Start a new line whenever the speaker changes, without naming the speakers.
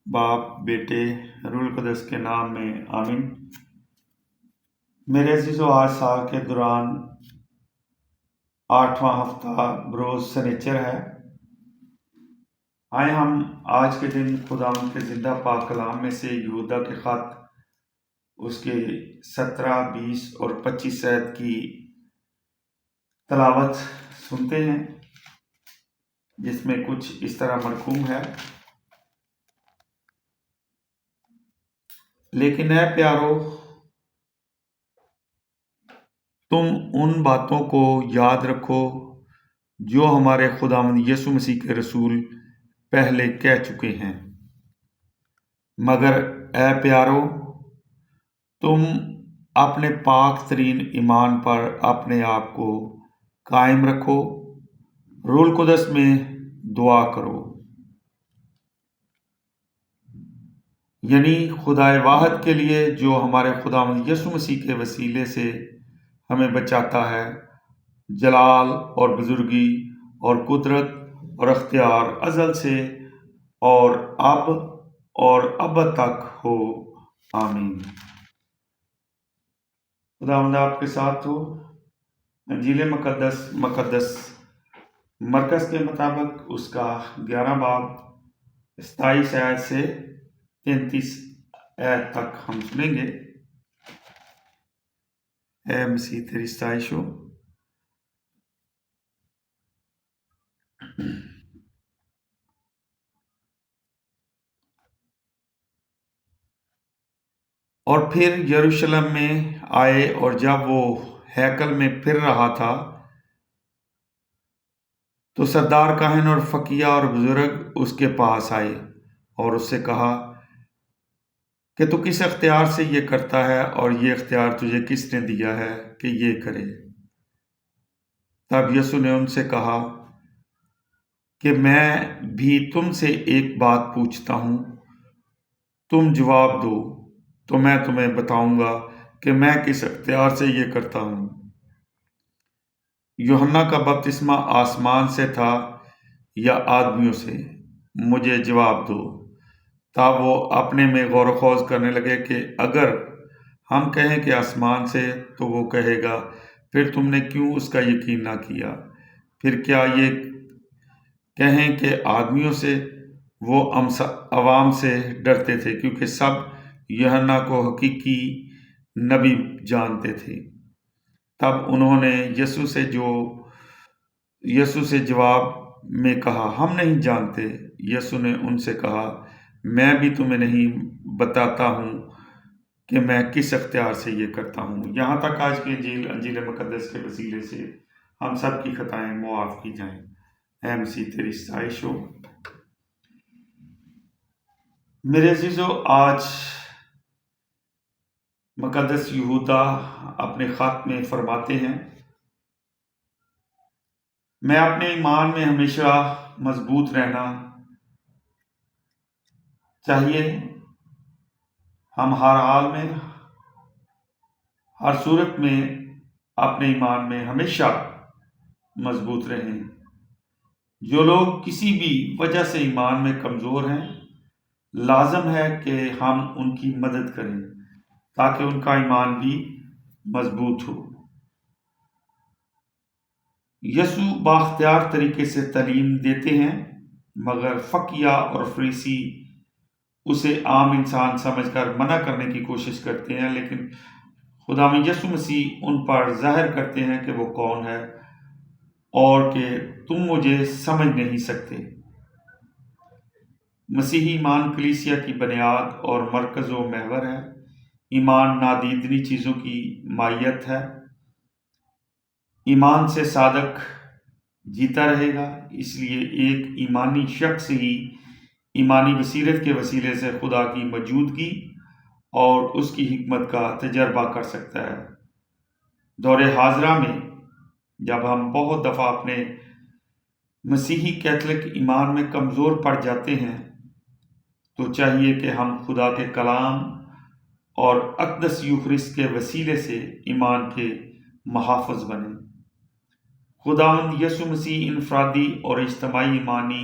باپ بیٹے روح القدس کے نام میں آمین۔ میرے عزیزو، آج سال کے دوران 8واں ہفتہ بروز سنیچر ہے۔ آئے ہم آج کے دن خدا کے زندہ پاک کلام میں سے یہودا کے خط اس کے 17، 20 اور 25 آیت کی تلاوت سنتے ہیں، جس میں کچھ اس طرح مرقوم ہے: لیکن اے پیارو، تم ان باتوں کو یاد رکھو جو ہمارے خداوند یسوع مسیح کے رسول پہلے کہہ چکے ہیں۔ مگر اے پیارو، تم اپنے پاک ترین ایمان پر اپنے آپ کو قائم رکھو، روح القدس میں دعا کرو، یعنی خدائے واحد کے لیے جو ہمارے خداوند یسوع مسیح کے وسیلے سے ہمیں بچاتا ہے۔ جلال اور بزرگی اور قدرت اور اختیار ازل سے اور اب تک ہو، آمین۔ خداوند آپ کے ساتھ ہو۔ انجیل مقدس مرکز کے مطابق اس کا 11 باب 27 آیت سے 33 آیت تک ہم سنیں گے۔ اے مسیح تیری ستائش ہو۔ اور پھر یروشلم میں آئے، اور جب وہ ہیکل میں پھر رہا تھا تو سردار کاہن اور فقیہ اور بزرگ اس کے پاس آئے اور اس سے کہا کہ تو کس اختیار سے یہ کرتا ہے، اور یہ اختیار تجھے کس نے دیا ہے کہ یہ کرے؟ تب یسوع نے ان سے کہا کہ میں بھی تم سے ایک بات پوچھتا ہوں، تم جواب دو تو میں تمہیں بتاؤں گا کہ میں کس اختیار سے یہ کرتا ہوں۔ یوحنا کا بپتسمہ آسمان سے تھا یا آدمیوں سے؟ مجھے جواب دو۔ تب وہ اپنے میں غور و خوض کرنے لگے کہ اگر ہم کہیں کہ آسمان سے، تو وہ کہے گا پھر تم نے کیوں اس کا یقین نہ کیا؟ پھر کیا یہ کہیں کہ آدمیوں سے؟ وہ عوام سے ڈرتے تھے، کیونکہ سب یوحنا کو حقیقی نبی جانتے تھے۔ تب انہوں نے یسوع سے جواب میں کہا، ہم نہیں جانتے۔ یسوع نے ان سے کہا، میں بھی تمہیں نہیں بتاتا ہوں کہ میں کس اختیار سے یہ کرتا ہوں۔ یہاں تک آج کی انجیل مقدس کے وسیلے سے ہم سب کی خطائیں معاف کی جائیں۔ اے مسیح تیری ستائش ہو۔ میرے عزیزو، آج مقدس یہودا اپنے خط میں فرماتے ہیں، میں اپنے ایمان میں ہمیشہ مضبوط رہنا چاہیے۔ ہم ہر حال میں، ہر صورت میں اپنے ایمان میں ہمیشہ مضبوط رہیں۔ جو لوگ کسی بھی وجہ سے ایمان میں کمزور ہیں، لازم ہے کہ ہم ان کی مدد کریں تاکہ ان کا ایمان بھی مضبوط ہو۔ یسوع بااختیار طریقے سے تعلیم دیتے ہیں، مگر فقیہ اور فریسی اسے عام انسان سمجھ کر منع کرنے کی کوشش کرتے ہیں، لیکن خداوند یسوع مسیح ان پر ظاہر کرتے ہیں کہ وہ کون ہے اور کہ تم مجھے سمجھ نہیں سکتے۔ مسیحی ایمان کلیسیا کی بنیاد اور مرکز و محور ہے۔ ایمان نادیدنی چیزوں کی مائیت ہے۔ ایمان سے صادق جیتا رہے گا، اس لیے ایک ایمانی شخص ہی ایمانی بصیرت کے وسیلے سے خدا کی موجودگی اور اس کی حکمت کا تجربہ کر سکتا ہے۔ دور حاضرہ میں جب ہم بہت دفعہ اپنے مسیحی کیتھولک ایمان میں کمزور پڑ جاتے ہیں، تو چاہیے کہ ہم خدا کے کلام اور اقدس یوخرست کے وسیلے سے ایمان کے محافظ بنیں۔ خداوند یسوع مسیح انفرادی اور اجتماعی ایمانی